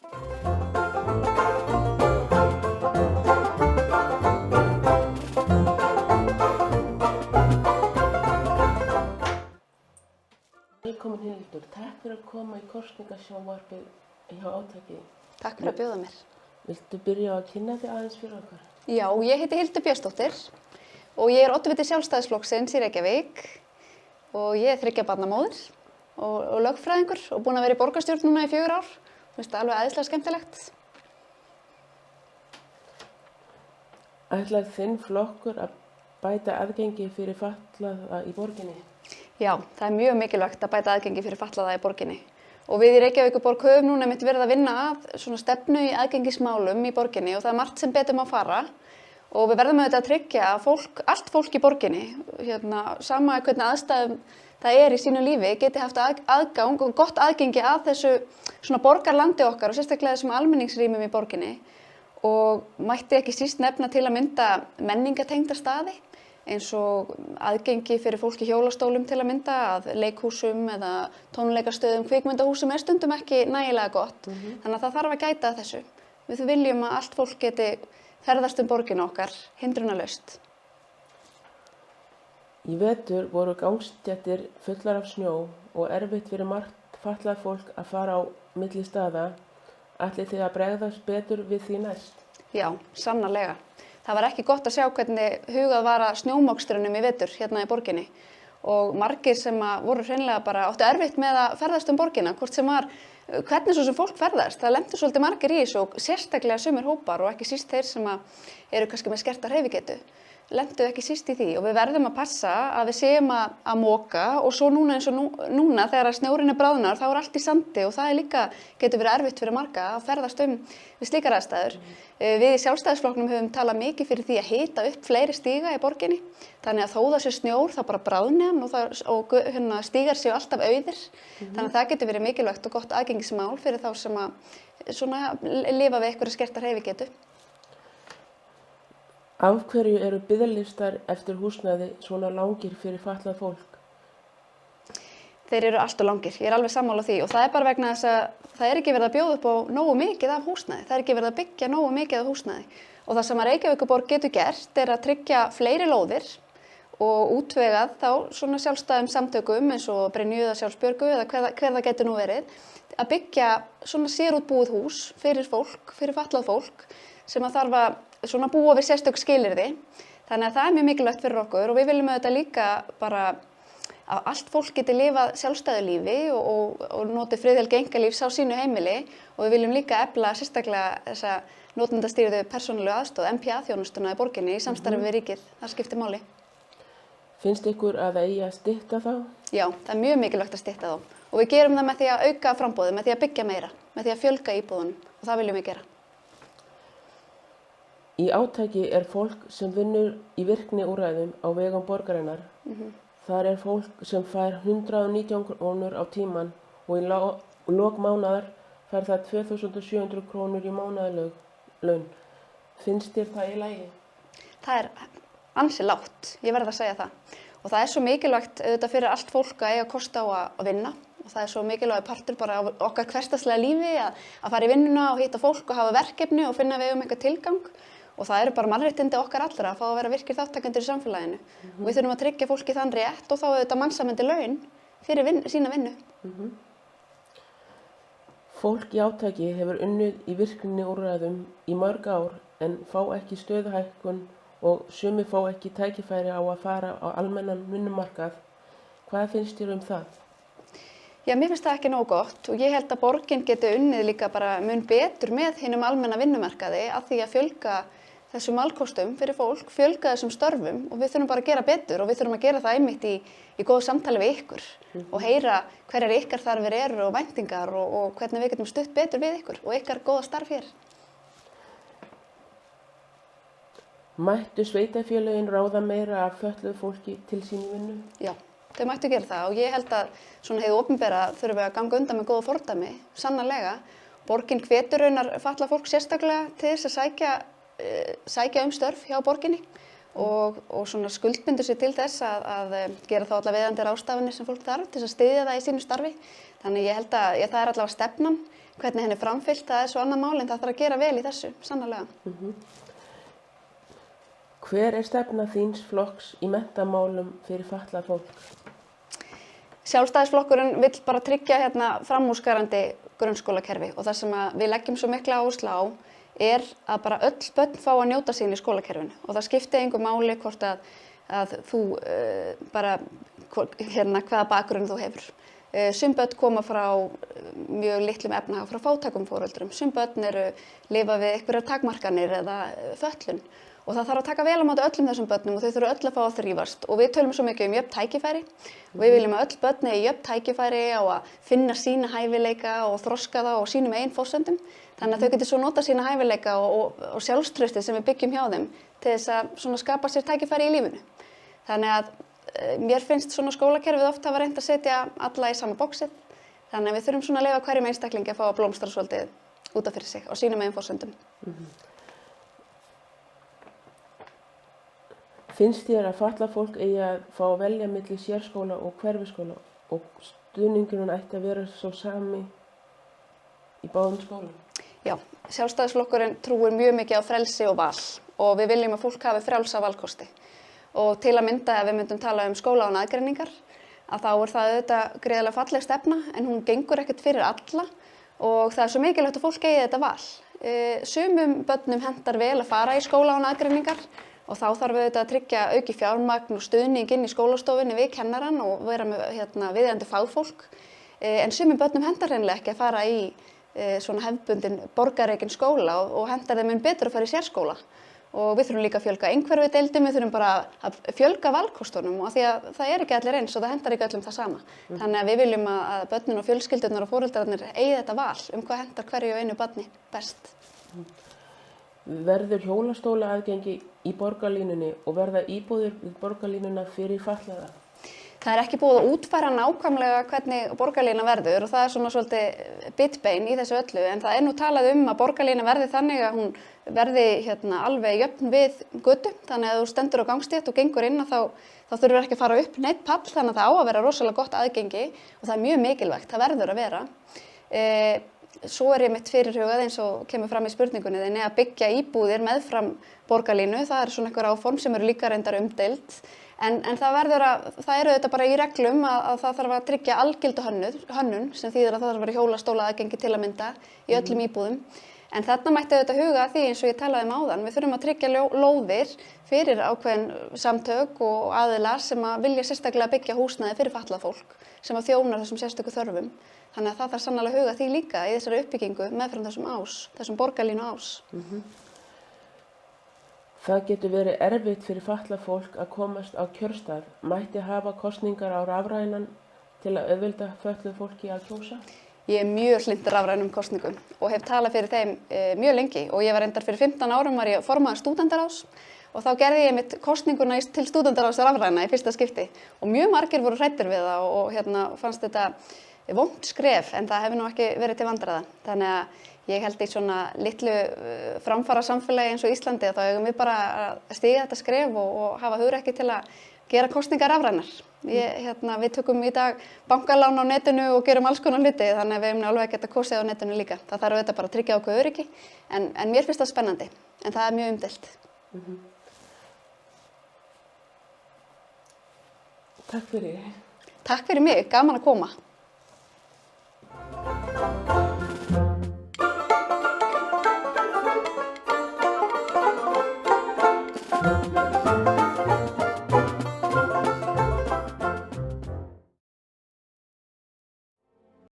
Velkomin Hildur, takk fyrir að koma í kosningasjónvarpið hjá Átaki. Takk fyrir að bjóða mér. Viltu byrja að kynna þig aðeins fyrir okkar? Já, ég heiti Hildur Björnsdóttir og ég er oddviti Sjálfstæðisflokksins í Reykjavík og ég er 3 barna móðir og lögfræðingur og búin að vera í borgarstjórn núna í 4 ár. Finnst það alveg æðislega skemmtilegt. Ætlar þinn flokkur að bæta aðgengi fyrir fatlaða í borginni? Já, það er mjög mikilvægt að bæta aðgengi fyrir fatlaða í borginni. Og við í Reykjavíkurborg höfum núna verið að vinna að svona stefnu í aðgengismálum í borginni og það er margt sem betur má fara. Og við verðum auðvitað að tryggja að allt fólk í borginni, sama hvernig aðstæðum það er í sínu lífi, geti haft aðgang og gott aðgengi að þessu svona borgarlandi okkar og sérstaklega þessum almenningsrýmum í borginni. Og mætti ekki síst nefna til að mynda menningatengda staði, eins og aðgengi fyrir fólk í hjólastólum til að mynda að leikhúsum eða tónleikastöðum, kvikmyndahúsum er stundum ekki nægilega gott. Þannig að það þarf að gæta að þessu. Við viljum að allt fólk geti ferðast borgina okkar hindrunarlaust. Í vetur voru gangstéttir fullar af snjó og erfitt fyrir margt fatlað fólk að fara á milli staða. Ætlið þið að bregðast betur við því næst? Já, sannarlega. Það var ekki gott að sjá hvernig hugað var að snjómokstrinum í vetur hérna í borginni og margir sem voru hreinlega bara áttu erfitt með að ferðast borgina, hvort sem var hvernig svo sem fólk ferðast. Það lentu svolítið margir í þessu og sérstaklega sumir hópar og ekki síst þeir sem eru kannski með skerta hreyfigetu. Lentu ekki síst í því og við verðum að passa að við séum að moka og svo núna eins og núna þegar snjórinn er bráðnar þá er allt í sandi og það er líka getur verið erfitt fyrir marga að ferðast við slíkar aðstæður. Við í Sjálfstæðisflokknum höfum talað mikið fyrir því að hita upp fleiri stíga í borginni þannig að þó það sé snjór þá bara bráðni hann og stígar séu alltaf auðir. Þannig að það getur verið mikilvægt og gott aðgengismál fyrir þá sem lifa við einhverja skerta hreyfigetu. Af hverju eru biðlistar eftir húsnæði svona langir fyrir fatlað fólk? Þeir eru allt of langir, ég er alveg sammála því og það er bara vegna þess að það er ekki verið að bjóða upp á nógu mikið af húsnæði. Það er ekki verið að byggja nógu mikið af húsnæði. Og það sem að Reykjavíkurborg getur gert er að tryggja fleiri lóðir og útvegað þá svona sjálfstæðum samtökum eins og Brynju eða Sjálfsbjörgu eða hver það getur nú verið að byggja svona sérútbúið hús fyrir fólk, fyrir fatlað fólk sem að þarf að búa við sérstök skilyrði. Þannig að það er mjög mikilvægt fyrir okkur og við viljum auðvitað líka bara að allt fólk geti lifað sjálfstæðu lífi og notið friðhelgi einkalífs á sínu heimili og við viljum líka efla sérstaklega þessa notendastýrðu persónulegu aðstoð, NPA-þjónustuna í borginni í samstarfi við ríkið. Það skiptir máli. Finnst ykkur að það eigi að stytta þá? Já, það er mjög mikilvægt að stytta þá og við gerum það með því að auka framboðið, með því að byggja meira, með því að fjölga íbúðunum og það viljum við gera. Í Átaki er fólk sem vinnur í virkniúrræðum á vegum borgarinnar. Þar er fólk sem fær 119 krónur á tíman og í lok mánaðar fær það 2700 krónur í mánaðarlaun. Finnst þér það í lagi? Það er ansi lágt, ég verð að segja það. Og það er svo mikilvægt auðvitað fyrir allt fólk að eiga kost á að vinna. Og það er svo mikilvægur partur bara á okkar hversdagslega lífi að fara í vinnuna og hitta fólk og hafa verkefni og finna við eitthvað tilgang. Og það eru bara mannréttindi okkar allra að fá að vera virkir þátttakendur í samfélaginu. Og við þurfum að tryggja fólki þann rétt og þá auðvitað mannsæmandi laun fyrir sína vinnu. Fólk í Átaki hefur unnið í virkniúrræðum í mörg ár en fá ekki stöðuhækkun og sumir fá ekki tækifæri á að fara á almennan vinnumarkað. Hvað finnst þér það? Já, mér finnst það ekki nógu gott og ég held að borgin geti unnið líka bara mun betur með hinum almenna vinnumarkaði að því að fjölga þessum valkostum fyrir fólk, fjölga þessum störfum og við þurfum bara að gera betur og við þurfum að gera það einmitt í góðu samtali við ykkur og heyra hverjar ykkar þarfir eru og væntingar og hvernig við getum stutt betur við ykkur og ykkar góða starf hér. Mættu sveitarfélögin ráða meira af fötluðu fólki til sín vinnu? Já, þau mættu gera það og ég held að svona hið opinbera þurfum við að ganga undan með góða fordæmi, sannarlega. Borgin hvetur raunar fatlað fólk sérstaklega til þess að sækja störf hjá borginni og svona skuldbindur sig til þess að gera þá alla viðeigandi ráðstafanir sem fólk þarf til þess að styðja það í sínu starfi. Þannig ég held að það er allavega stefnan, hvernig henni framfylgt, það er svo annað mál en það þarf að gera vel í þessu, sannarlega. Hver er stefna þíns flokks í menntamálum fyrir fatlað fólk? Sjálfstæðisflokkurinn vill bara tryggja framúrskarandi grunnskólakerfi og það sem við leggjum svo mikla áherslu á er að bara öll börn fá að njóta sín í skólakerfinu og það skiptir engu máli hvort að þú hvaða bakgrunn þú hefur. Sum börn koma frá mjög litlum efnahag, frá fátækum foreldrum. Sum börn lifa við einhverjar takmarkanir eða fötlun. Og það þarf að taka vel á móti öllum þessum börnum og þau þurfa öll að fá að þrífast. Og við tölum svo mikið jöfn tækifæri og við viljum að öll börn eigi jöfn tækifæri á að finna sína hæfileika og þroska það á sínum eigin forsendum. Þannig að þau geti svo nota sína hæfileika og sjálfstraustið sem við byggjum hjá þeim til þess að skapa sér tækifæri í lífinu. Þannig að mér finnst svona skólakerfið oft hafa reynt að setja alla í sama boxið. Þannig að við þurfum svona að leyfa hverjum einstaklingi að fá að blómstra svolítið út af fyrir sig á sínum eigin forsendum. Finnst þér að fatlað fólk eigi að fá að velja milli sérskóla og hverfisskóla og stuðningurinn ætti að vera svo sami í báðum skólum? Já, Sjálfstæðisflokkurinn trúir mjög mikið á frelsi og val og við viljum að fólk hafi frjálsa valkosti. Og til að mynda ef við myndum tala um skóla án aðgreiningar, að þá er það auðvitað gríðarlega falleg stefna en hún gengur ekkert fyrir alla og það er svo mikilvægt að fólk eigi þetta val. Sumum börnum hentar vel að fara í skóla án aðgreiningar og þá þarf auðvitað að tryggja auki fjármagn og stuðning inn í skólastofunni við kennarann og vera með viðeigandi fagfólk. En sumum börnum hentar hreinlega ekki að fara í svona hefðbundinn borgarrekinn skóla og hentar þeim mun betur að fara í sérskóla. Og við þurfum líka að fjölga einhverfudeildum, við þurfum bara að fjölga valkostunum og því að það er ekki allir eins og það hentar ekki öllum það sama. Þannig að við viljum að börnin og fjölskyldurnar og foreldrarnir eigi þetta val hvað hentar hverju og einu barni best. Verður hjólastóla aðgengi í borgarlínunni og verða íbúðir við borgarlínuna fyrir fatlaða? Það er ekki búið að útfæra nákvæmlega hvernig borgarlína verður og það er svona svolítið bitbein í þessu öllu en það er nú talað að borgarlína verði þannig að hún verði alveg jöfn við götu þannig að þú stendur á gangstétt og gengur inn þá þurfur ekki að fara upp neitt pall þannig að það á að vera rosalega gott aðgengi og það er mjög mikilvægt, það verður að vera. Svo er ég mitt fyrirhugað eins og kemur fram í spurningunni þinni að byggja íbúðir meðfram borgarlínu, það er svona einhver áform sem eru líka reyndar umdeild. En það eru þetta bara í reglum að það þarf að tryggja algilda hönnun sem þýðir að það þarf að vera hjólastóla aðgengi til að mynda í öllum íbúðum. En þarna mætti auðvitað huga að því eins og ég talaði áðan, við þurfum að tryggja lóðir fyrir ákveðin samtök og aðilar sem að vilja sérstaklega byggja húsnæði fyrir fatlað fólk sem að þjónar þessum sérstöku þörfum. Þannig að það þarf sannarlega að huga því líka í þessari uppbyggingu meðfram þessum borgarlínu ás. Það getur verið erfitt fyrir fatlað fólk að komast á kjörstað. Mætti hafa kosningar á rafrænan til að auðvelda fötluðu fólki að kjósa? Ég er mjög hlynnt rafrænum kosningum og hef talað fyrir þeim mjög lengi og ég var reyndar fyrir 15 árum var ég formaður stúdentarás og þá gerði ég mitt kosninguna til stúdentarás rafræna í fyrsta skipti og mjög margir voru hræddir við það og fannst þetta vont skref en það hefur nú ekki verið til vandræða. Þannig að ég held í svona litlu framfara samfélagi eins og Íslandi að þá eigum við bara að stíga þetta skref og hafa hugrekki til að gera kosningar rafrænar. Við tökum í dag bankalán á netinu og gerum alls konar hluti þannig að við hefum alveg geta kosið á netinu líka. Það þarf auðvitað bara að tryggja ákveð öryggi en mér finnst það spennandi en það er mjög umdeilt. Takk fyrir. Takk fyrir mig, gaman að koma. Thank you.